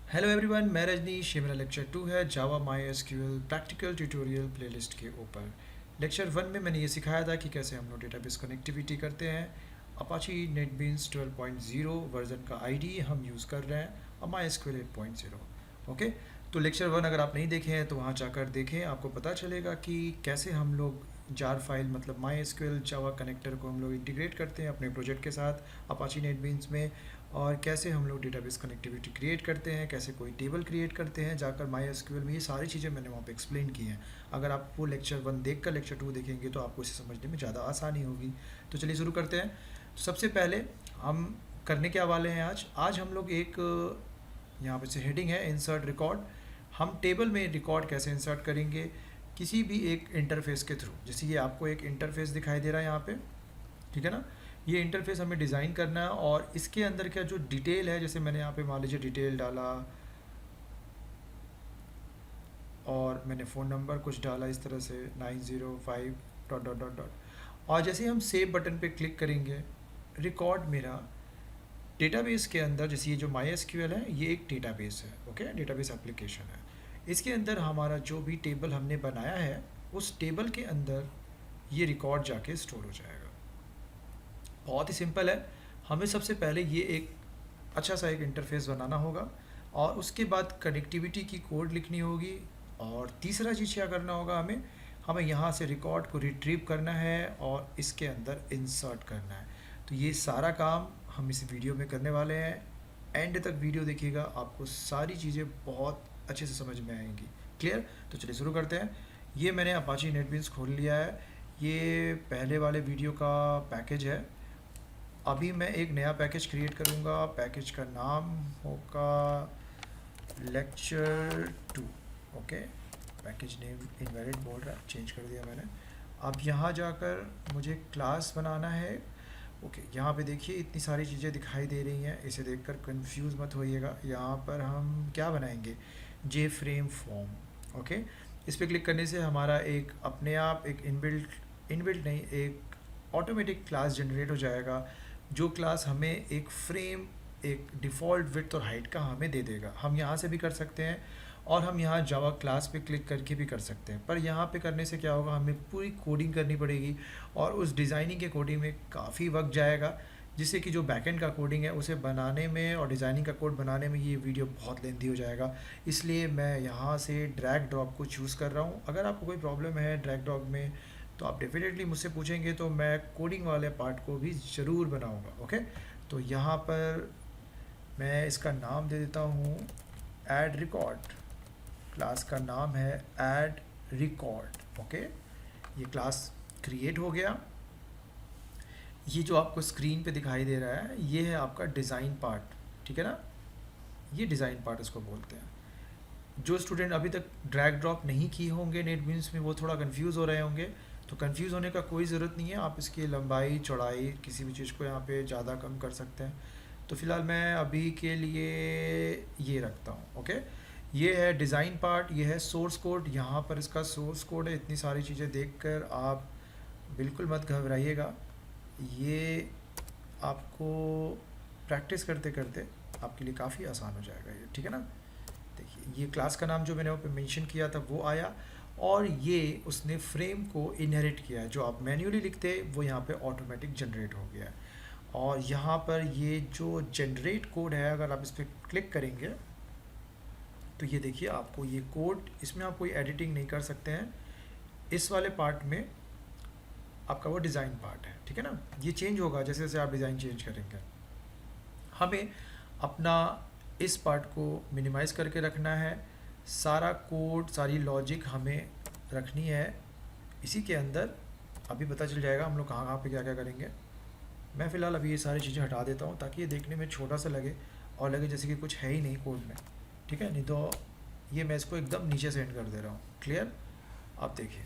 Hello everyone, मैं रजनीश। ये मेरा लेक्चर 2 है Java MySQL practical tutorial playlist के ऊपर। लेक्चर 1 में मैंने ये सिखाया था कि कैसे हम लोग डेटाबेस कनेक्टिविटी करते हैं। अपाची नेटबीन्स 12.0 वर्जन का आईडी हम यूज़ कर रहे हैं और माई एसक्यूएल 8.0। ओके, तो लेक्चर 1 अगर आप नहीं देखे हैं तो वहाँ जाकर देखें, आपको पता चलेगा कि कैसे हम लोग जार फाइल मतलब माई एसक्यूएल जावा कनेक्टर को हम लोग इंटीग्रेट करते हैं अपने प्रोजेक्ट के साथ अपाची नेटबीन्स में, और कैसे हम लोग डेटाबेस कनेक्टिविटी क्रिएट करते हैं, कैसे कोई टेबल क्रिएट करते हैं जाकर माई एसक्यूएल में। ये सारी चीज़ें मैंने वहाँ पे एक्सप्लेन की हैं। अगर आप वो लेक्चर 1 देख कर लेक्चर 2 देखेंगे तो आपको इसे समझने में ज़्यादा आसानी होगी। तो चलिए शुरू करते हैं। तो सबसे पहले हम करने क्या वाले हैं, आज हम लोग एक यहाँ पे से हेडिंग है इंसर्ट रिकॉर्ड। हम टेबल में रिकॉर्ड कैसे इंसर्ट करेंगे किसी भी एक इंटरफेस के थ्रू। जैसे ये आपको एक इंटरफेस दिखाई दे रहा है यहाँ पे, ठीक है ना। ये इंटरफेस हमें डिज़ाइन करना है और इसके अंदर का जो डिटेल है, जैसे मैंने यहाँ पे मान लीजिए डिटेल डाला और मैंने फ़ोन नंबर कुछ डाला इस तरह से 905 डॉट डॉट डॉट डॉट, और जैसे हम सेव बटन पे क्लिक करेंगे रिकॉर्ड मेरा डेटाबेस के अंदर, जैसे ये जो माई एसक्यूएल है ये एक डेटाबेस है, ओके, डेटाबेस एप्लीकेशन है। इसके अंदर हमारा जो भी टेबल हमने बनाया है उस टेबल के अंदर ये रिकॉर्ड जाके स्टोर हो जाएगा। बहुत ही सिंपल है। हमें सबसे पहले ये एक अच्छा सा एक इंटरफेस बनाना होगा और उसके बाद कनेक्टिविटी की कोड लिखनी होगी, और तीसरा चीज़ क्या करना होगा, हमें यहाँ से रिकॉर्ड को रिट्रीव करना है और इसके अंदर इंसर्ट करना है। तो ये सारा काम हम इस वीडियो में करने वाले हैं। एंड तक वीडियो देखिएगा, आपको सारी चीज़ें बहुत अच्छे से समझ में आएंगी। क्लियर? तो चलिए शुरू करते हैं। ये मैंने अपाची नेटबीन्स खोल लिया है। ये पहले वाले वीडियो का पैकेज है। अभी मैं एक नया पैकेज क्रिएट करूँगा। पैकेज का नाम होगा lecture 2। Okay, package name invalid बोल रहा है, चेंज कर दिया मैंने। अब यहाँ जाकर मुझे क्लास बनाना है। ओके, यहाँ पे देखिए इतनी सारी चीज़ें दिखाई दे रही हैं, इसे देखकर कंफ्यूज मत होइएगा। यहाँ पर हम क्या बनाएंगे, जे फ्रेम फॉर्म। ओके, इस पर क्लिक करने से हमारा एक अपने आप एक इनबिल्ट नहीं, एक ऑटोमेटिक क्लास जनरेट हो जाएगा, जो क्लास हमें एक फ्रेम, एक डिफ़ॉल्ट विड्थ और हाइट का हमें दे देगा। हम यहाँ से भी कर सकते हैं और हम यहाँ जावा क्लास पे क्लिक करके भी कर सकते हैं, पर यहाँ पे करने से क्या होगा, हमें पूरी कोडिंग करनी पड़ेगी और उस डिज़ाइनिंग के कोडिंग में काफ़ी वक्त जाएगा, जिससे कि जो बैकएंड का कोडिंग है उसे बनाने में और डिज़ाइनिंग का कोड बनाने में ये वीडियो बहुत लेंथी हो जाएगा। इसलिए मैं यहाँ से ड्रैग ड्रॉप को चूज़ कर रहा हूँ। अगर आपको कोई प्रॉब्लम है ड्रैग ड्रॉप में तो आप डेफिनेटली मुझसे पूछेंगे, तो मैं कोडिंग वाले पार्ट को भी ज़रूर बनाऊँगा। ओके, तो यहाँ पर मैं इसका नाम दे देता हूँ ऐड रिकॉर्ड। क्लास का नाम है ऐड रिकॉर्ड। ओके, ये क्लास क्रिएट हो गया। ये जो आपको स्क्रीन पे दिखाई दे रहा है ये है आपका डिज़ाइन पार्ट, ठीक है ना। ये डिज़ाइन पार्ट इसको बोलते हैं। जो स्टूडेंट अभी तक ड्रैग ड्रॉप नहीं किए होंगे नेटबीन्स में वो थोड़ा कंफ्यूज हो रहे होंगे, तो कंफ्यूज होने का कोई ज़रूरत नहीं है। आप इसकी लंबाई चौड़ाई किसी भी चीज़ को यहाँ पे ज़्यादा कम कर सकते हैं। तो फ़िलहाल मैं अभी के लिए ये रखता हूँ। ओके, ये है डिज़ाइन पार्ट, ये है सोर्स कोड। यहाँ पर इसका सोर्स कोड है। इतनी सारी चीज़ें देखकर आप बिल्कुल मत घबराइएगा, ये आपको प्रैक्टिस करते करते आपके लिए काफ़ी आसान हो जाएगा ये, ठीक है ना। देखिए ये क्लास का नाम जो मैंने वहाँ पे मेंशन किया था वो आया, और ये उसने फ्रेम को इनहेरिट किया है। जो आप मैन्युअली लिखते वो यहाँ पे ऑटोमेटिक जनरेट हो गया है। और यहाँ पर ये जो जनरेट कोड है, अगर आप इस पर क्लिक करेंगे तो ये देखिए आपको ये कोड, इसमें आप कोई एडिटिंग नहीं कर सकते हैं। इस वाले पार्ट में आपका वो डिज़ाइन पार्ट है, ठीक है ना। ये चेंज होगा जैसे जैसे आप डिज़ाइन चेंज करेंगे। हमें अपना इस पार्ट को मिनिमाइज़ करके रखना है। सारा कोड, सारी लॉजिक हमें रखनी है इसी के अंदर। अभी पता चल जाएगा हम लोग कहाँ कहाँ पे क्या क्या करेंगे। मैं फ़िलहाल अभी ये सारी चीज़ें हटा देता हूँ ताकि ये देखने में छोटा सा लगे और लगे जैसे कि कुछ है ही नहीं कोड में, ठीक है। नहीं तो ये मैं इसको एकदम नीचे सेंड कर दे रहा हूँ। क्लियर? आप देखिए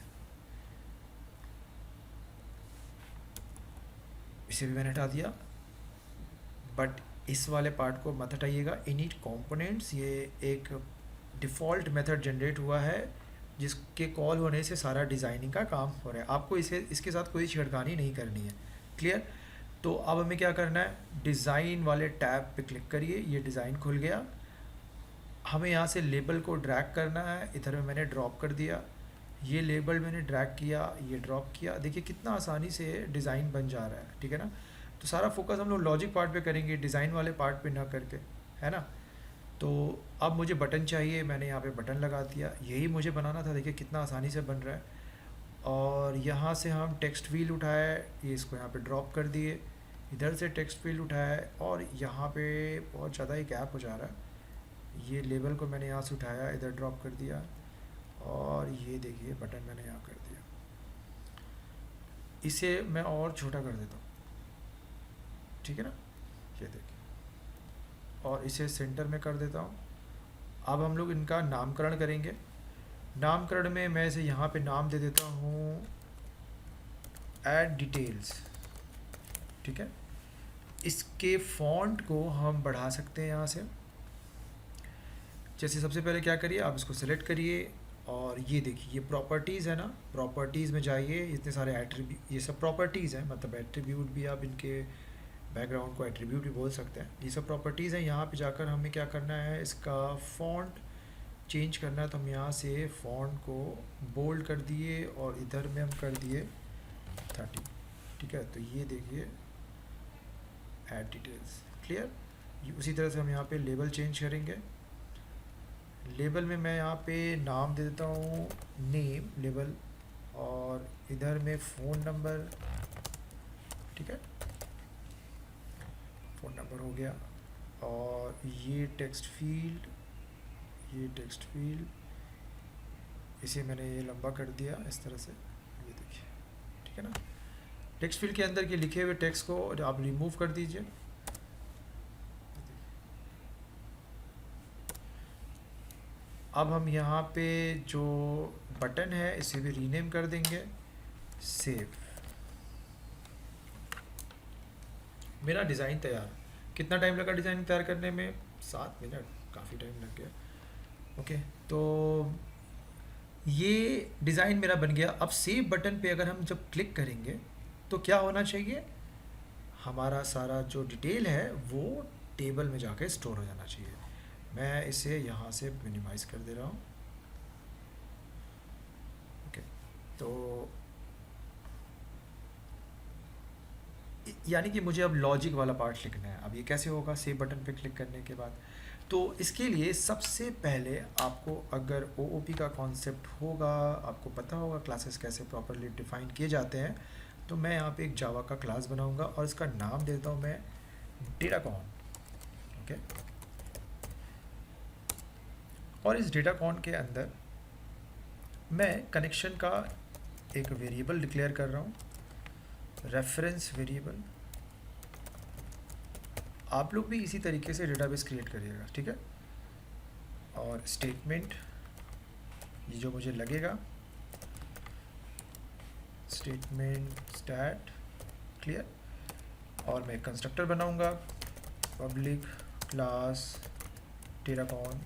इसे भी मैंने हटा दिया, बट इस वाले पार्ट को मत हटाइएगा। इनिट कंपोनेंट्स, ये एक डिफ़ॉल्ट मेथड जनरेट हुआ है जिसके कॉल होने से सारा डिज़ाइनिंग का काम हो रहा है। आपको इसके साथ कोई छेड़खानी नहीं करनी है। क्लियर? तो अब हमें क्या करना है, डिज़ाइन वाले टैब पे क्लिक करिए। ये डिज़ाइन खुल गया। हमें यहाँ से लेबल को ड्रैग करना है, इधर में मैंने ड्रॉप कर दिया, ये लेबल मैंने ड्रैग किया, ये ड्रॉप किया, देखिए कितना आसानी से डिज़ाइन बन जा रहा है, ठीक है ना। तो सारा फोकस हम लोग लॉजिक पार्ट पे करेंगे, डिज़ाइन वाले पार्ट पे ना करके, है ना। तो अब मुझे बटन चाहिए, मैंने यहाँ पे बटन लगा दिया, यही मुझे बनाना था, देखिए कितना आसानी से बन रहा है। और यहाँ से हम टेक्स्ट व्हील उठाए, ये इसको यहाँ पे ड्रॉप कर दिए, इधर से टेक्स्ट व्हील उठाया और यहाँ पे बहुत ज़्यादा ही गैप हो जा रहा है, ये लेबल को मैंने यहाँ से उठाया, इधर ड्रॉप कर दिया, और ये देखिए बटन मैंने यहाँ कर दिया। इसे मैं और छोटा कर देता हूँ, ठीक है ना, ये देखिए, और इसे सेंटर में कर देता हूँ। अब हम लोग इनका नामकरण करेंगे। नामकरण में मैं इसे यहाँ पे नाम दे देता हूँ ऐड डिटेल्स, ठीक है। इसके फॉन्ट को हम बढ़ा सकते हैं यहाँ से। जैसे सबसे पहले क्या करिए, आप इसको सेलेक्ट करिए और ये देखिए, ये प्रॉपर्टीज़ है ना, प्रॉपर्टीज़ में जाइए, इतने सारे एट्रीब्यूट, ये सब प्रॉपर्टीज़ हैं, मतलब एट्रीब्यूट भी आप इनके बैकग्राउंड को एट्रीब्यूट भी बोल सकते हैं, ये सब प्रॉपर्टीज़ हैं। यहाँ पे जाकर हमें क्या करना है, इसका फॉन्ट चेंज करना है, तो हम यहाँ से फॉन्ट को बोल्ड कर दिए और इधर में हम कर दिए 30, ठीक है। तो ये देखिए ऐड डिटेल्स, क्लियर। उसी तरह से हम यहाँ पे लेबल चेंज करेंगे। लेबल में मैं यहाँ पे नाम दे देता हूँ नेम लेबल, और इधर में फ़ोन नंबर, ठीक है, फ़ोन नंबर हो गया। और ये टेक्स्ट फील्ड, ये टेक्स्ट फील्ड, इसे मैंने ये लंबा कर दिया इस तरह से, ये देखिए, ठीक है ना। टेक्स्ट फील्ड के अंदर के लिखे हुए टेक्स्ट को आप रिमूव कर दीजिए। अब हम यहाँ पे जो बटन है इसे भी रीनेम कर देंगे, सेव। मेरा डिज़ाइन तैयार। कितना टाइम लगा डिज़ाइन तैयार करने में? 7 मिनट, काफ़ी टाइम लग गया। ओके, तो ये डिज़ाइन मेरा बन गया। अब सेव बटन पे अगर हम जब क्लिक करेंगे तो क्या होना चाहिए, हमारा सारा जो डिटेल है वो टेबल में जाके स्टोर हो जाना चाहिए। मैं इसे यहाँ से मिनिमाइज़ कर दे रहा हूँ। ओके, तो यानी कि मुझे अब लॉजिक वाला पार्ट लिखना है। अब ये कैसे होगा सेव बटन पे क्लिक करने के बाद? तो इसके लिए सबसे पहले आपको, अगर OOP का कॉन्सेप्ट होगा, आपको पता होगा क्लासेस कैसे प्रॉपरली डिफाइन किए जाते हैं, तो मैं यहाँ पे एक जावा का क्लास बनाऊंगा और इसका नाम देता हूँ मैं डेटाकॉन, ओके। और इस डेटाकॉन के अंदर मैं कनेक्शन का एक वेरिएबल डिक्लेयर कर रहा हूँ, रेफरेंस वेरिएबल। आप लोग भी इसी तरीके से डेटाबेस क्रिएट करिएगा, ठीक है। और स्टेटमेंट, ये जो मुझे लगेगा, स्टेटमेंट स्टैट, क्लियर। और मैं कंस्ट्रक्टर बनाऊंगा, पब्लिक क्लास डेटाकॉन।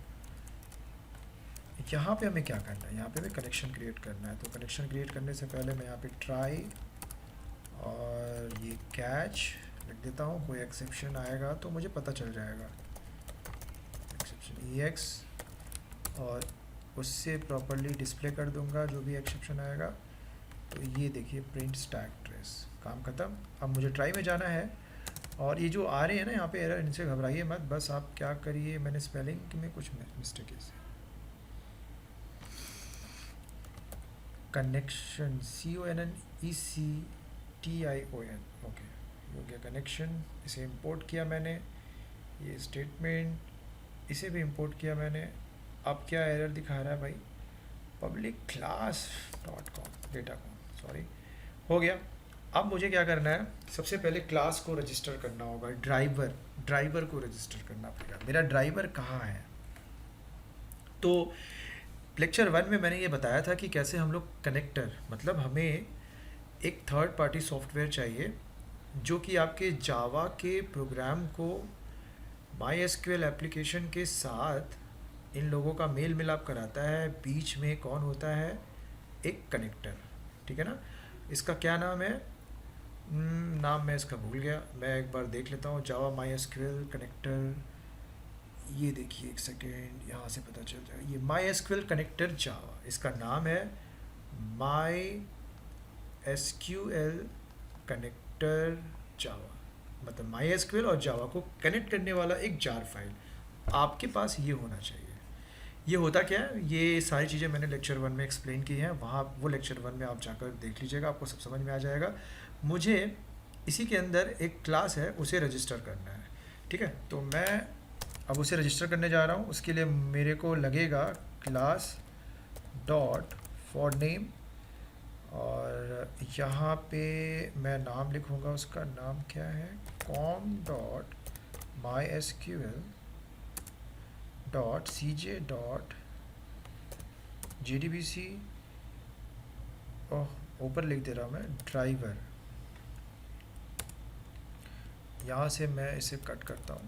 यहाँ पे हमें क्या करना है, यहाँ पे हमें कनेक्शन क्रिएट करना है। तो कनेक्शन क्रिएट करने से पहले मैं यहाँ पे ट्राई और ये कैच लिख देता हूँ। कोई एक्सेप्शन आएगा तो मुझे पता चल जाएगा, एक्सेप्शन EX, और उससे प्रॉपरली डिस्प्ले कर दूंगा जो भी एक्सेप्शन आएगा। तो ये देखिए प्रिंट स्टैक ट्रेस, काम ख़त्म। अब मुझे ट्राई में जाना है, और ये जो आ रहे हैं ना यहाँ पे एरर, इनसे घबराइए मत, बस आप क्या करिए, मैंने स्पेलिंग में कुछ मिस्टेक है। कनेक्शन CONNECTION, ओके, हो गया कनेक्शन। इसे इंपोर्ट किया मैंने, ये स्टेटमेंट, इसे भी इंपोर्ट किया मैंने। अब क्या एरर दिखा रहा है भाई, public class dot com Datacom, sorry, हो गया। अब मुझे क्या करना है, सबसे पहले क्लास को रजिस्टर करना होगा, ड्राइवर को रजिस्टर करना पड़ेगा। मेरा ड्राइवर कहाँ है? तो लेक्चर 1 में मैंने ये बताया था कि कैसे हम लोग कनेक्टर, मतलब हमें एक थर्ड पार्टी सॉफ्टवेयर चाहिए जो कि आपके जावा के प्रोग्राम को MySQL एप्लीकेशन के साथ इन लोगों का मेल मिलाप कराता है। बीच में कौन होता है, एक कनेक्टर, ठीक है ना। इसका क्या नाम है, नाम मैं इसका भूल गया, मैं एक बार देख लेता हूँ। जावा MySQL कनेक्टर ये देखिए एक सेकेंड, यहाँ से पता चल जाएगा। ये माई एसक्यूएल कनेक्टर जावा, इसका नाम है माई एसक्यूएल कनेक्टर जावा, मतलब माई एसक्यूएल और जावा को कनेक्ट करने वाला एक जार फाइल आपके पास ये होना चाहिए। ये होता क्या है, ये सारी चीज़ें मैंने लेक्चर 1 में एक्सप्लेन की हैं, वहाँ वो लेक्चर 1 में आप जाकर देख लीजिएगा, आपको सब समझ में आ जाएगा। मुझे इसी के अंदर एक क्लास है, उसे रजिस्टर करना है, ठीक है। तो मैं अब उसे रजिस्टर करने जा रहा हूँ। उसके लिए मेरे को लगेगा क्लास डॉट फॉर नेम, और यहाँ पे मैं नाम लिखूँगा, उसका नाम क्या है, com dot my S Q L dot C J dot G D B C, oh ऊपर लिख दे रहा हूँ मैं, ड्राइवर। यहाँ से मैं इसे कट करता हूँ,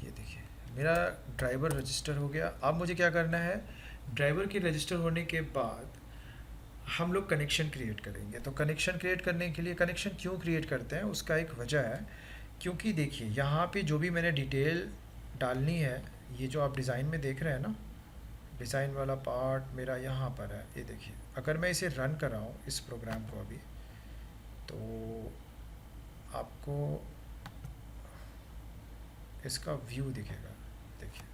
ये देखिए मेरा ड्राइवर रजिस्टर हो गया। अब मुझे क्या करना है, ड्राइवर के रजिस्टर होने के बाद हम लोग कनेक्शन क्रिएट करेंगे। तो कनेक्शन क्रिएट करने के लिए, कनेक्शन क्यों क्रिएट करते हैं उसका एक वजह है, क्योंकि देखिए यहाँ पे जो भी मैंने डिटेल डालनी है, ये जो आप डिज़ाइन में देख रहे हैं ना, डिज़ाइन वाला पार्ट मेरा यहाँ पर है। ये देखिए अगर मैं इसे रन कर रहा हूँ इस प्रोग्राम को अभी, तो आपको इसका व्यू दिखेगा। देखिए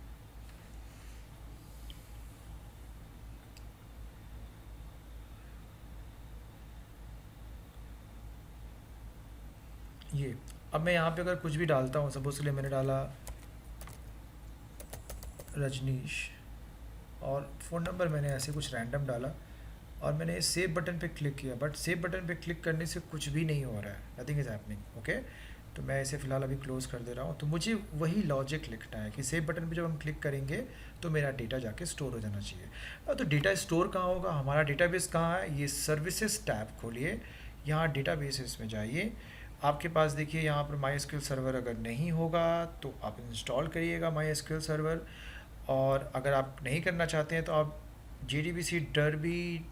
ये, अब मैं यहाँ पे अगर कुछ भी डालता हूँ, सपोज के लिए मैंने डाला रजनीश और फ़ोन नंबर मैंने ऐसे कुछ रैंडम डाला, और मैंने सेव बटन पे क्लिक किया, बट सेव बटन पे क्लिक करने से कुछ भी नहीं हो रहा है, नथिंग इज़ हैपनिंग। ओके, तो मैं इसे फ़िलहाल अभी क्लोज़ कर दे रहा हूँ। तो मुझे वही लॉजिक लिखना है कि सेव बटन पे जब हम क्लिक करेंगे तो मेरा डेटा जाके स्टोर हो जाना चाहिए। तो डेटा स्टोर कहाँ होगा, हमारा डेटाबेस कहाँ है, ये सर्विसेज टैब खोलिए, यहाँ डेटाबेसेस में जाइए। आपके पास देखिए यहाँ पर माई एसक्यूएल सर्वर अगर नहीं होगा तो आप इंस्टॉल करिएगा माई एसक्यूएल सर्वर, और अगर आप नहीं करना चाहते हैं तो आप JDBC डर्बी,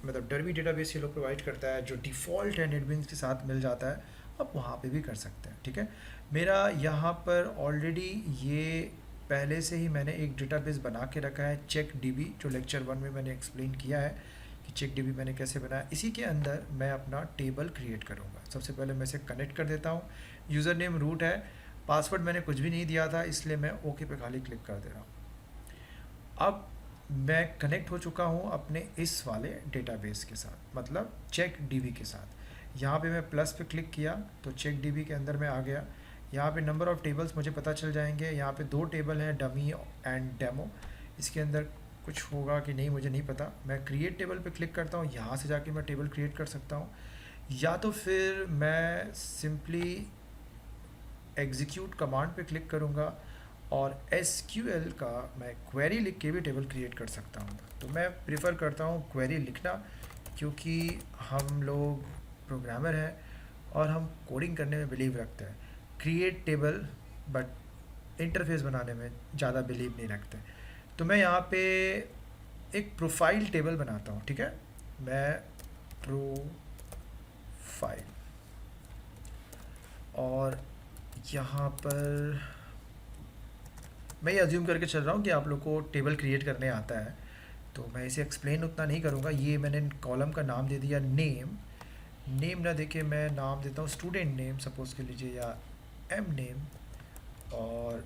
मतलब डर्बी डेटाबेस ये लोग प्रोवाइड करता है, जो डिफ़ॉल्ट है नेटबीन्स के साथ मिल जाता है, आप वहाँ पे भी कर सकते हैं, ठीक है। मेरा यहाँ पर ऑलरेडी ये पहले से ही मैंने एक डेटाबेस बना के रखा है, चेक DB, जो लेक्चर 1 में मैंने एक्सप्लेन किया है कि चेक DB मैंने कैसे बनाया। इसी के अंदर मैं अपना टेबल क्रिएट करूँगा। सबसे पहले मैं इसे कनेक्ट कर देता हूँ, यूज़र नेम रूट है, पासवर्ड मैंने कुछ भी नहीं दिया था, इसलिए मैं ओके पे खाली क्लिक कर दे रहा हूँ। अब मैं कनेक्ट हो चुका हूँ अपने इस वाले डेटाबेस के साथ, मतलब चेक DB के साथ। यहाँ पे मैं प्लस पे क्लिक किया तो चेक DB के अंदर मैं आ गया। यहाँ पे नंबर ऑफ़ टेबल्स मुझे पता चल जाएंगे। यहाँ पे 2 टेबल हैं, डमी एंड डेमो। इसके अंदर कुछ होगा कि नहीं मुझे नहीं पता। मैं क्रिएट टेबल पे क्लिक करता हूँ, यहाँ से जाके मैं टेबल क्रिएट कर सकता हूँ, या तो फिर मैं सिंपली एग्जीक्यूट कमांड पे क्लिक करूँगा और SQL का मैं क्वेरी लिख के भी टेबल क्रिएट कर सकता हूँ। तो मैं प्रेफर करता हूँ क्वेरी लिखना, क्योंकि हम लोग प्रोग्रामर हैं और हम कोडिंग करने में बिलीव रखते हैं। क्रिएट टेबल बट इंटरफेस बनाने में ज़्यादा बिलीव नहीं रखते। तो मैं यहाँ पे एक प्रोफाइल टेबल बनाता हूँ, ठीक है। मैं प्रोफाइल, और यहाँ पर मैं ये अज्यूम करके चल रहा हूँ कि आप लोग को टेबल क्रिएट करने आता है, तो मैं इसे एक्सप्लेन उतना नहीं करूँगा। ये मैंने कॉलम का नाम दे दिया नेम। नेम ना देके मैं नाम देता हूँ स्टूडेंट नेम सपोज़ कर लीजिए, या एम नेम, और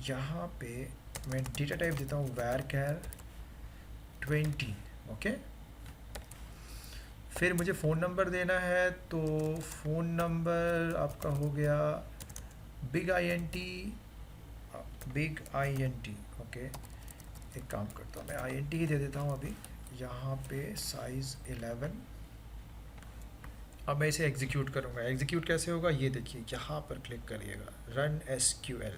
यहाँ पे मैं डेटा टाइप देता हूँ varchar 20। ओके, फिर मुझे फ़ोन नंबर देना है, तो फ़ोन नंबर आपका हो गया बिग INT। ओके, एक काम करता हूँ मैं INT ही दे देता हूँ अभी। यहाँ पे साइज़ 11। अब मैं इसे एग्जीक्यूट करूँगा। एग्जीक्यूट कैसे होगा ये देखिए, यहाँ पर क्लिक करिएगा, रन SQL।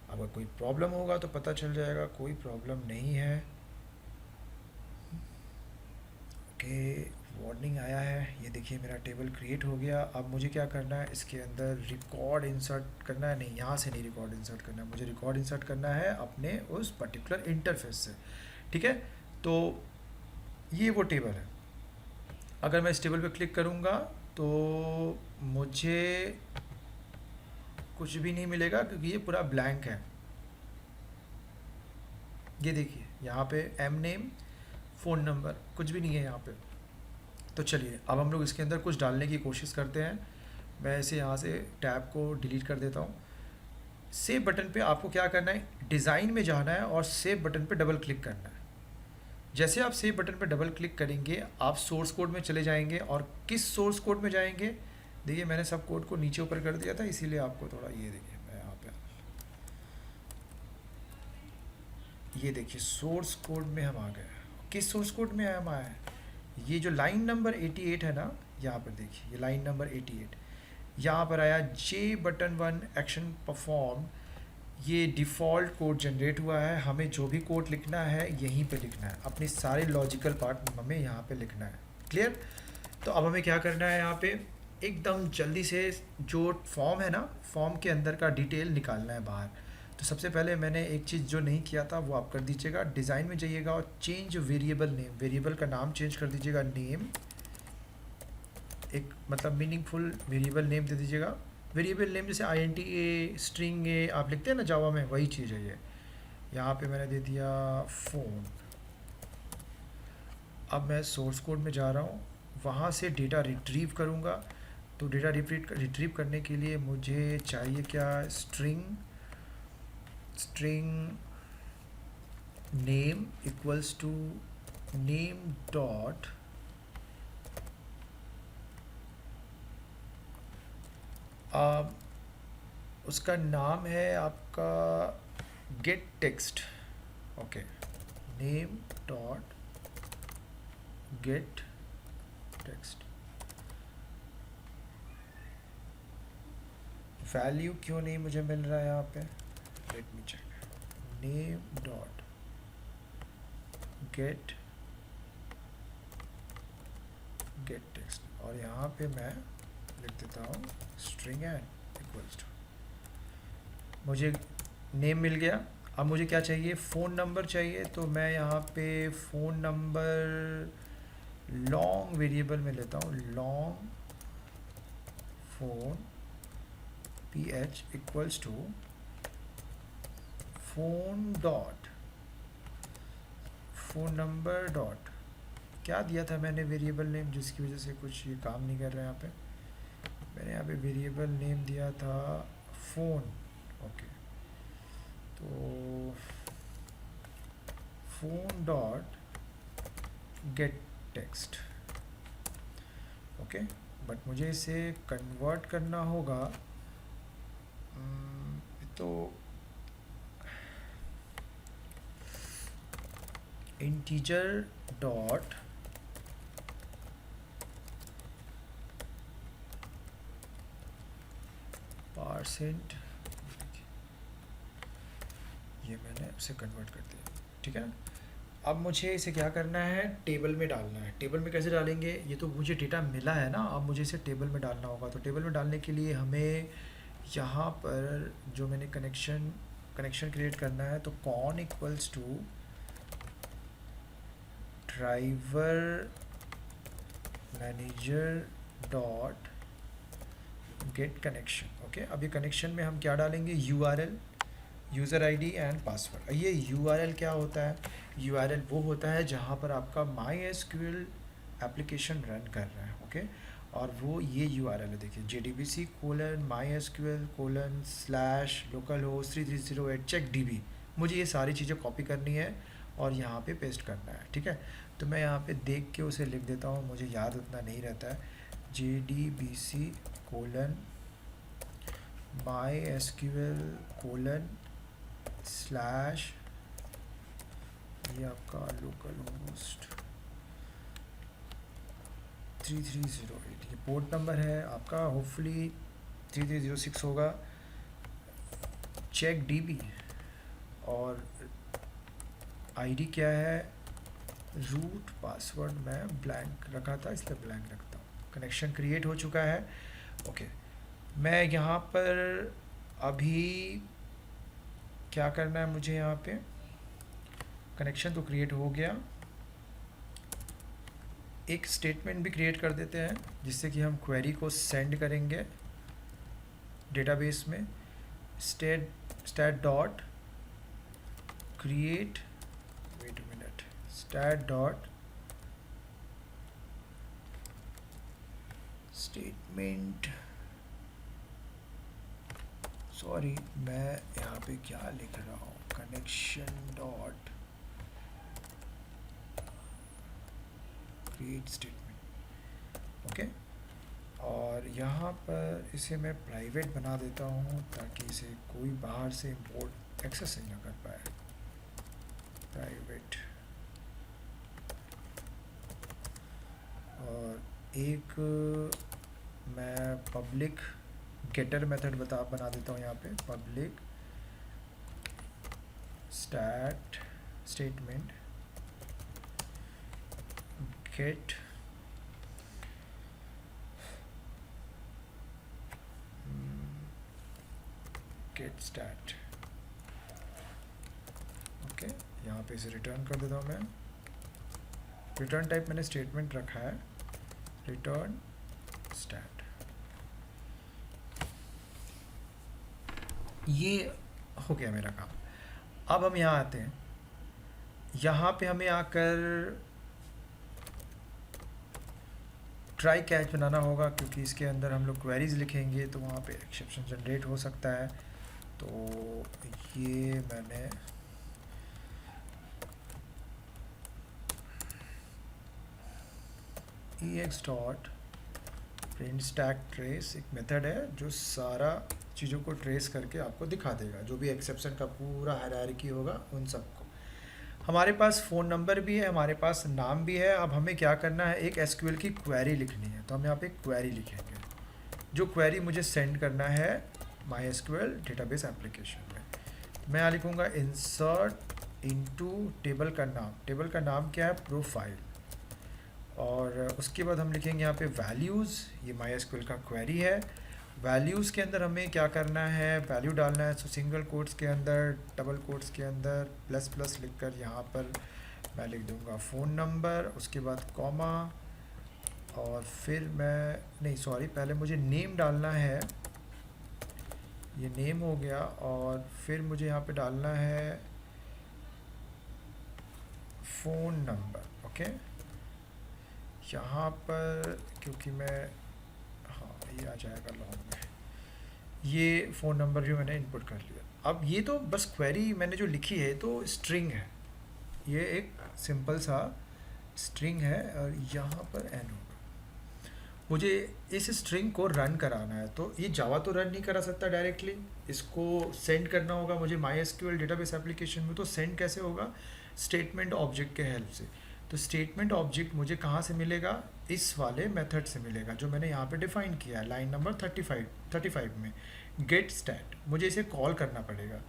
अगर कोई प्रॉब्लम होगा तो पता चल जाएगा, कोई प्रॉब्लम नहीं है। ओके, वार्निंग आया है, ये देखिए मेरा टेबल क्रिएट हो गया। अब मुझे क्या करना है, इसके अंदर रिकॉर्ड इंसर्ट करना है। नहीं, यहाँ से नहीं रिकॉर्ड इंसर्ट करना है, मुझे रिकॉर्ड इंसर्ट करना है अपने उस पर्टिकुलर इंटरफेस से, ठीक है। तो ये वो टेबल है। अगर मैं इस टेबल पे क्लिक करूँगा तो मुझे कुछ भी नहीं मिलेगा क्योंकि ये पूरा ब्लैंक है। ये देखिए यहाँ पे एम नेम, फ़ोन नंबर, कुछ भी नहीं है यहाँ पे। तो चलिए अब हम लोग इसके अंदर कुछ डालने की कोशिश करते हैं। मैं इसे यहाँ से टैब को डिलीट कर देता हूँ। सेव बटन पे आपको क्या करना है, डिज़ाइन में जाना है और सेव बटन पे डबल क्लिक करना है। जैसे आप सेव बटन पे डबल क्लिक करेंगे आप सोर्स कोड में चले जाएंगे। और किस सोर्स कोड में जाएंगे, देखिए मैंने सब कोड को नीचे ऊपर कर दिया था इसीलिए आपको थोड़ा, ये देखिए मैं यहाँ पे, ये देखिए सोर्स कोड में हम आ गए। किस सोर्स कोड में हम आए हैं, ये जो लाइन नंबर 88 है ना, यहाँ पर देखिए ये लाइन नंबर 88, यहाँ पर आया जे बटन 1 एक्शन परफॉर्म। ये डिफ़ॉल्ट कोड जनरेट हुआ है, हमें जो भी कोड लिखना है यहीं पे लिखना है, अपने सारे लॉजिकल पार्ट हमें यहाँ पे लिखना है। क्लियर। तो अब हमें क्या करना है, यहाँ पे एकदम जल्दी से जो फॉर्म है ना, फॉर्म के अंदर का डिटेल निकालना है बाहर। तो सबसे पहले मैंने एक चीज़ जो नहीं किया था वो आप कर दीजिएगा, डिज़ाइन में जाइएगा और चेंज वेरिएबल नेम, वेरिएबल का नाम चेंज कर दीजिएगा, नेम, एक मतलब मीनिंगफुल वेरिएबल नेम दे दीजिएगा। वेरिएबल नेम जैसे INT ए, स्ट्रिंग ए आप लिखते हैं ना जावा में, वही चीज़ है ये। यहाँ पे मैंने दे दिया फ़ोन। अब मैं सोर्स कोड में जा रहा हूँ, वहाँ से डेटा रिट्रीव करूँगा। तो डेटा रिट्रीव करने के लिए मुझे चाहिए क्या, string name equals to name dot उसका नाम है आपका get text. Okay, name dot get text. Value क्यों नहीं मुझे मिल रहा है यहाँ पे, let me check. Name dot get text और यहाँ पे मैं लिख देता हूँ स्ट्रिंग एंड इक्वल्स टू, मुझे नेम मिल गया। अब मुझे क्या चाहिए, फ़ोन नंबर चाहिए। तो मैं यहाँ पे फ़ोन नंबर लॉन्ग वेरिएबल में लेता हूँ, long phone PH equals to phone dot phone number dot, क्या दिया था मैंने वेरिएबल नेम जिसकी वजह से कुछ ये काम नहीं कर रहा है यहाँ पे। मैंने यहाँ पे वेरिएबल नेम दिया था फ़ोन। ओके, तो phone dot get text. Okay, but मुझे इसे कन्वर्ट करना होगा। तो इंटीजर डॉट %, ये मैंने उसे कन्वर्ट कर दिया, ठीक है। अब मुझे इसे क्या करना है, टेबल में डालना है। टेबल में कैसे डालेंगे, ये तो मुझे डेटा मिला है ना, अब मुझे इसे टेबल में डालना होगा। तो टेबल में डालने के लिए हमें यहाँ पर जो मैंने कनेक्शन क्रिएट करना है, तो con equals to driver manager dot get connection. Okay, अब ये कनेक्शन में हम क्या डालेंगे, URL, user ID and password. ये URL क्या होता है, URL वो होता है जहाँ पर आपका MySQL एप्लीकेशन रन कर रहा है। ओके, और वो ये URL है, देखिए JDBC:/localhost 3308 checkdb। मुझे ये सारी चीज़ें कॉपी करनी है और यहाँ पे पेस्ट करना है, ठीक है। तो मैं यहाँ पे देख के उसे लिख देता हूँ, मुझे याद उतना नहीं रहता है। JDBC:/MySQL ये आपका लोकल होस्ट 3308, ये पोर्ट नंबर है आपका, होपफुली 3306 होगा। चेक DB और ID क्या है, रूट पासवर्ड मैं ब्लैंक रखा था इसलिए ब्लैंक रखता हूँ। कनेक्शन क्रिएट हो चुका है। ओके, मैं यहाँ पर अभी क्या करना है, मुझे यहाँ पे कनेक्शन तो क्रिएट हो गया, एक स्टेटमेंट भी क्रिएट कर देते हैं जिससे कि हम क्वेरी को सेंड करेंगे डेटाबेस में। stat dot create, wait a minute, stat dot statement, sorry मैं यहाँ पे क्या लिख रहा हूँ, connection dot create statement. Okay, और यहाँ पर इसे मैं प्राइवेट बना देता हूँ ताकि इसे कोई बाहर से इंपोर्ट एक्सेस नहीं कर पाए। प्राइवेट, और एक मैं पब्लिक गेटर मेथड बना देता हूँ यहाँ पे, public statement get stat. Okay, यहाँ पे इसे रिटर्न कर देता हूँ मैं। रिटर्न टाइप मैंने स्टेटमेंट रखा है, रिटर्न स्टैट। ये हो गया मेरा काम। अब हम यहाँ आते हैं, यहाँ पे हमें आकर ट्राई कैच बनाना होगा, क्योंकि इसके अंदर हम लोग क्वेरीज लिखेंगे तो वहाँ पे एक्सेप्शन जनरेट हो सकता है। तो ये मैंने ex dot print stack trace एक मेथड है जो सारा चीज़ों को ट्रेस करके आपको दिखा देगा, जो भी एक्सेप्शन का पूरा हायरार्की होगा उन सबको। हमारे पास फ़ोन नंबर भी है, हमारे पास नाम भी है। अब हमें क्या करना है, एक एसक्यूएल की क्वेरी लिखनी है, तो हम यहाँ पे क्वेरी लिखेंगे। जो क्वेरी मुझे सेंड करना है माई एसक्यूएल डेटाबेस एप्लीकेशन में, मैं यहाँ लिखूँगा इंसर्ट इनटू टेबल का नाम। टेबल का नाम क्या है, प्रोफाइल। और उसके बाद हम लिखेंगे यहाँ पे वैल्यूज़, ये माई एसक्यूएल का क्वेरी है। वैल्यूज़ के अंदर हमें क्या करना है, वैल्यू डालना है। सो सिंगल कोट्स के अंदर, डबल कोट्स के अंदर प्लस प्लस लिखकर यहाँ पर मैं लिख दूँगा फ़ोन नंबर, उसके बाद कॉमा, और फिर मैं नहीं सॉरी पहले मुझे नेम डालना है, ये नेम हो गया। और फिर मुझे यहाँ पे डालना है फ़ोन नंबर। ओके, यहाँ पर क्योंकि मैं, हाँ ये आ जाएगा लॉग में, ये फ़ोन नंबर जो मैंने इनपुट कर लिया। अब ये तो बस क्वेरी मैंने जो लिखी है तो स्ट्रिंग है, ये एक सिंपल सा स्ट्रिंग है, और यहाँ पर एन होगा। मुझे इस स्ट्रिंग को रन कराना है, तो ये जावा तो रन नहीं करा सकता डायरेक्टली, इसको सेंड करना होगा मुझे माई एसक्यूएल डेटाबेस एप्लीकेशन में। तो सेंड कैसे होगा, स्टेटमेंट ऑब्जेक्ट के हेल्प से। तो स्टेटमेंट ऑब्जेक्ट मुझे कहाँ से मिलेगा, इस वाले मेथड से मिलेगा जो मैंने यहाँ पे डिफाइन किया है लाइन नंबर 35 में, गेट स्टैट। मुझे इसे कॉल करना पड़ेगा।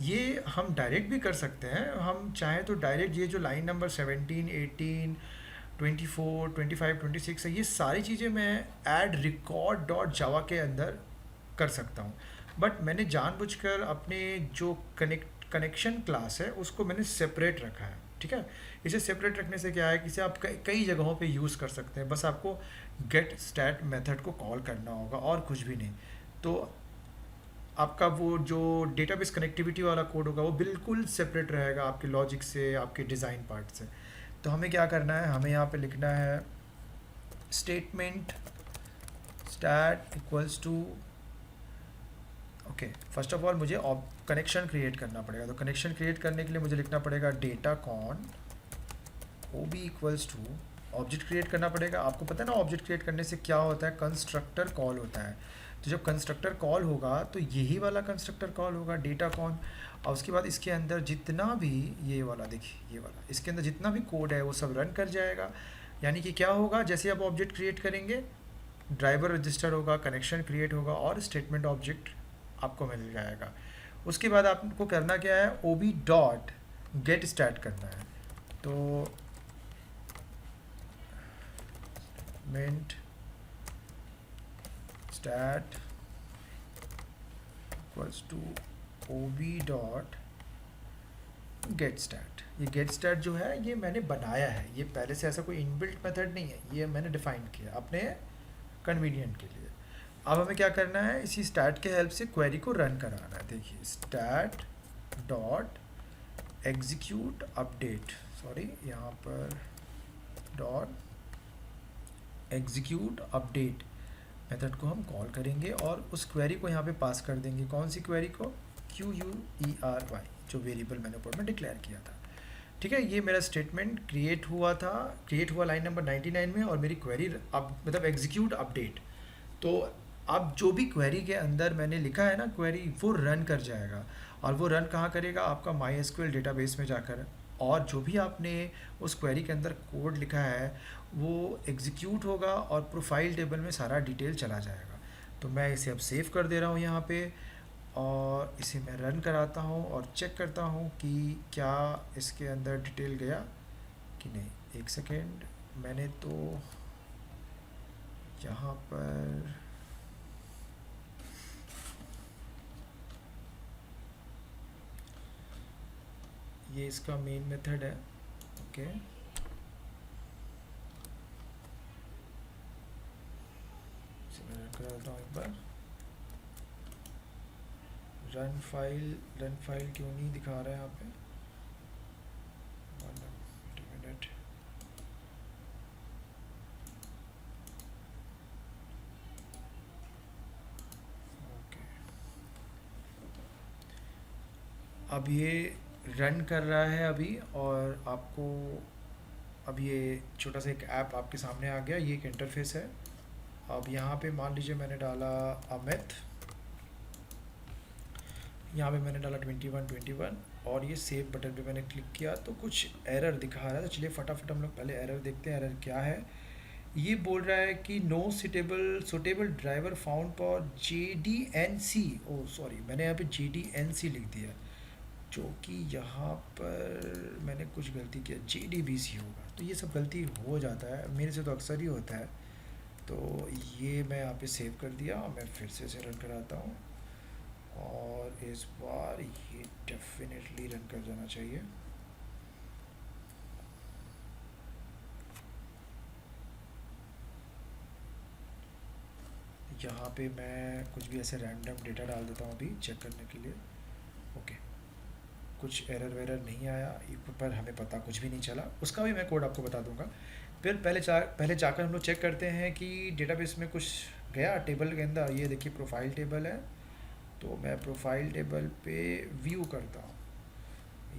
ये हम डायरेक्ट भी कर सकते हैं, हम चाहें तो डायरेक्ट ये जो लाइन नंबर 17, 18, 24, 25, 26 है, ये सारी चीज़ें मैं ऐड रिकॉर्ड डॉट जावा के अंदर कर सकता हूँ। बट मैंने जानबूझकर अपने जो कनेक्शन क्लास है उसको मैंने सेपरेट रखा है। ठीक है, इसे सेपरेट रखने से क्या है कि इसे आप कई जगहों पे यूज़ कर सकते हैं। बस आपको गेट स्टैट मेथड को कॉल करना होगा और कुछ भी नहीं। तो आपका वो जो डेटाबेस कनेक्टिविटी वाला कोड होगा वो बिल्कुल सेपरेट रहेगा आपके लॉजिक से, आपके डिज़ाइन पार्ट से। तो हमें क्या करना है, हमें यहाँ पे लिखना है statement stat equals to, okay first of all मुझे कनेक्शन क्रिएट करना पड़ेगा। तो कनेक्शन क्रिएट करने के लिए मुझे लिखना पड़ेगा data con O B equals to, object create करना पड़ेगा। आपको पता है ना ऑब्जेक्ट क्रिएट करने से क्या होता है, कंस्ट्रक्टर कॉल होता है। तो जब कंस्ट्रक्टर कॉल होगा तो यही वाला कंस्ट्रक्टर कॉल होगा डेटा कॉन, और उसके बाद इसके अंदर जितना भी ये वाला देखिए, ये वाला इसके अंदर जितना भी कोड है वो सब रन कर जाएगा। यानी कि क्या होगा, जैसे आप ऑब्जेक्ट क्रिएट करेंगे ड्राइवर रजिस्टर होगा, कनेक्शन क्रिएट होगा और स्टेटमेंट ऑब्जेक्ट आपको मिल जाएगा। उसके बाद आपको करना क्या है, O B dot get start करना है। तो मेंट stat equals to O B dot get stat. ये गेट स्टैट जो है ये मैंने बनाया है, ये पहले से ऐसा कोई इनबिल्ट मेथड नहीं है, ये मैंने डिफाइन किया अपने कन्वीनियंट के लिए। अब हमें क्या करना है, इसी स्टैट के हेल्प से क्वेरी को रन कराना है। देखिए stat dot execute update, sorry यहाँ पर डॉट एग्जीक्यूट अपडेट मेथड को हम कॉल करेंगे और उस क्वेरी को यहाँ पे पास कर देंगे। कौन सी क्वेरी को? QUERY, जो वेरिएबल मैंने ऊपर में डिक्लेयर किया था। ठीक है, ये मेरा स्टेटमेंट क्रिएट हुआ था, क्रिएट हुआ लाइन नंबर 99 में, और मेरी क्वेरी अब मतलब एग्जीक्यूट अपडेट। तो अब जो भी क्वेरी के अंदर मैंने लिखा है ना क्वेरी, वो रन कर जाएगा। और वो रन कहाँ करेगा? आपका MySQL डेटाबेस में जाकर। और जो भी आपने उस क्वेरी के अंदर कोड लिखा है वो एग्जीक्यूट होगा और प्रोफाइल टेबल में सारा डिटेल चला जाएगा। तो मैं इसे अब सेव कर दे रहा हूँ यहाँ पे, और इसे मैं रन कराता हूँ और चेक करता हूँ कि क्या इसके अंदर डिटेल गया कि नहीं। एक सेकेंड, मैंने तो यहाँ पर ये इसका मेन मेथड है। ओके, इसे मैं रन करा देता हूँ एक बार। रन फाइल क्यों नहीं दिखा रहा है यहाँ पे? 1 मिनट। ओके, अब ये रन कर रहा है अभी, और आपको अब ये छोटा सा एक ऐप आपके सामने आ गया। ये एक इंटरफेस है। अब यहाँ पे मान लीजिए मैंने डाला अमित, यहाँ पे मैंने डाला 21 और ये सेव बटन पे मैंने क्लिक किया तो कुछ एरर दिखा रहा है। तो चलिए फटाफट हम लोग पहले एरर देखते हैं, एरर क्या है। ये बोल रहा है कि no suitable driver found for JDNC। Oh sorry, मैंने यहाँ पे JDNC लिख दिया, जो कि यहाँ पर मैंने कुछ गलती किया, JDBC होगा। तो ये सब गलती हो जाता है, मेरे से तो अक्सर ही होता है। तो ये मैं यहाँ पे सेव कर दिया, मैं फिर से इसे रन कराता हूँ, और इस बार ये डेफिनेटली रन कर जाना चाहिए। यहाँ पे मैं कुछ भी ऐसे रैंडम डेटा डाल देता हूँ अभी चेक करने के लिए। ओके, कुछ एरर वेरर नहीं आया, पर हमें पता कुछ भी नहीं चला, उसका भी मैं कोड आपको बता दूंगा। फिर पहले जाकर हम लोग चेक करते हैं कि डेटाबेस में कुछ गया टेबल के अंदर। ये देखिए प्रोफाइल टेबल है, तो मैं प्रोफाइल टेबल पे व्यू करता हूँ।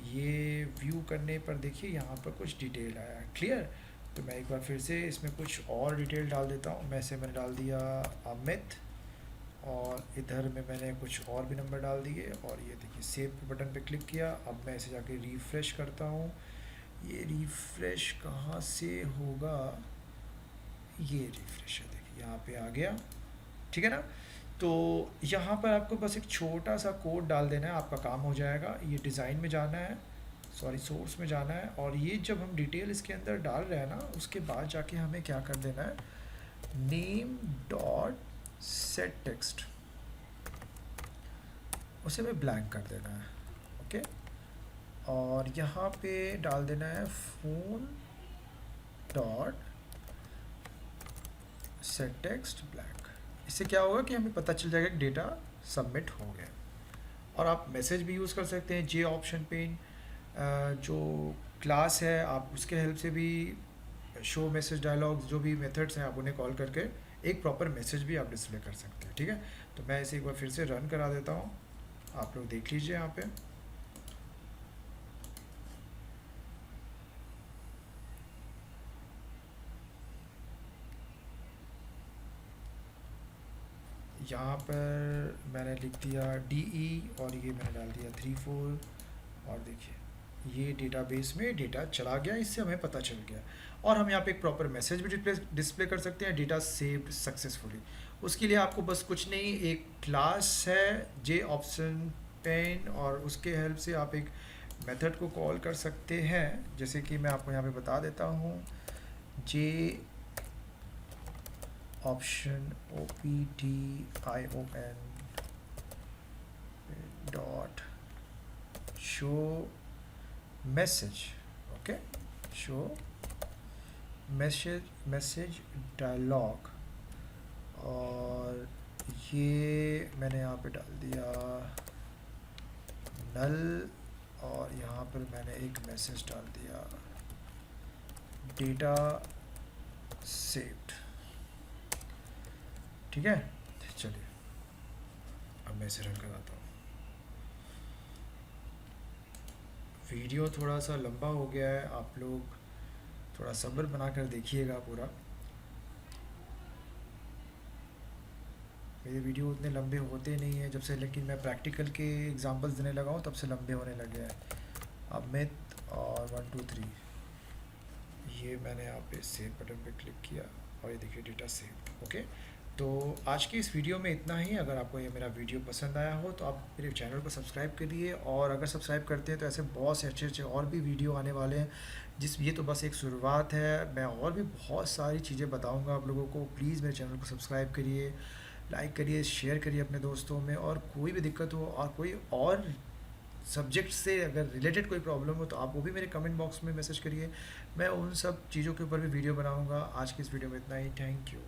ये व्यू करने पर देखिए यहाँ पर कुछ डिटेल आया है। क्लियर? तो मैं एक बार फिर से इसमें कुछ और डिटेल डाल देता हूँ। मैंने डाल दिया अमित, और इधर में मैंने कुछ और भी नंबर डाल दिए, और ये देखिए सेव बटन पे क्लिक किया। अब मैं इसे जाके रिफ़्रेश करता हूँ। ये रिफ़्रेश कहाँ से होगा? ये रिफ़्रेश है, देखिए यहाँ पे आ गया। ठीक है ना? तो यहाँ पर आपको बस एक छोटा सा कोड डाल देना है, आपका काम हो जाएगा। ये डिज़ाइन में जाना है, सॉरी सोर्स में जाना है, और ये जब हम डिटेल इसके अंदर डाल रहे हैं ना, उसके बाद जाके हमें क्या कर देना है, नेम डॉट सेट टेक्स्ट, उसे हमें ब्लैंक कर देना है। ओके, और यहाँ पे डाल देना है phone dot set text blank. इससे क्या होगा कि हमें पता चल जाएगा कि डेटा सबमिट हो गया। और आप मैसेज भी यूज़ कर सकते हैं, जे ऑप्शन पे जो क्लास है आप उसके हेल्प से भी शो मैसेज डायलॉग्स, जो भी मेथड्स हैं आप उन्हें कॉल करके एक प्रॉपर मैसेज भी आप डिस्प्ले कर सकते हैं। ठीक है, तो मैं इसे एक बार फिर से रन करा देता हूँ, आप लोग देख लीजिए यहाँ पे। यहाँ पर मैंने लिख दिया DE, और ये मैंने डाल दिया 34, और देखिए ये डेटाबेस में डेटा चला गया, इससे हमें पता चल गया। और हम यहाँ पे एक प्रॉपर मैसेज भी डिस्प्ले कर सकते हैं, डेटा सेव्ड सक्सेसफुली। उसके लिए आपको बस कुछ नहीं, एक क्लास है जे ऑप्शन पेन, और उसके हेल्प से आप एक मेथड को कॉल कर सकते हैं, जैसे कि मैं आपको यहाँ पे बता देता हूँ। J option OPTION dot show message. Okay, show message dialog, और ये मैंने यहाँ पे डाल दिया नल, और यहाँ पर मैंने एक मैसेज डाल दिया डेटा सेव्ड। ठीक है, चलिए अब मैं इसे रन कराता हूँ। वीडियो थोड़ा सा लंबा हो गया है, आप लोग थोड़ा सब्र बनाकर देखिएगा पूरा। मेरे वीडियो उतने लंबे होते नहीं हैं जब से, लेकिन मैं प्रैक्टिकल के एग्जांपल्स देने लगा हूँ तब से लंबे होने लगे हैं। अब मिथ और 1 2 3, ये मैंने यहाँ पे सेव बटन पे क्लिक किया और ये देखिए डेटा सेव। ओके, तो आज की इस वीडियो में इतना ही। अगर आपको ये मेरा वीडियो पसंद आया हो तो आप मेरे चैनल को सब्सक्राइब करिए, और अगर सब्सक्राइब करते हैं तो ऐसे बहुत से अच्छे अच्छे और भी वीडियो आने वाले हैं। ये तो बस एक शुरुआत है, मैं और भी बहुत सारी चीज़ें बताऊंगा आप लोगों को। प्लीज़ मेरे चैनल को सब्सक्राइब करिए, लाइक करिए, शेयर करिए अपने दोस्तों में। और कोई भी दिक्कत हो और कोई और सब्जेक्ट से अगर रिलेटेड कोई प्रॉब्लम हो तो आप वो भी मेरे कमेंट बॉक्स में मैसेज करिए, मैं उन सब चीज़ों के ऊपर भी वीडियो बनाऊंगा। आज की इस वीडियो में इतना ही, थैंक यू।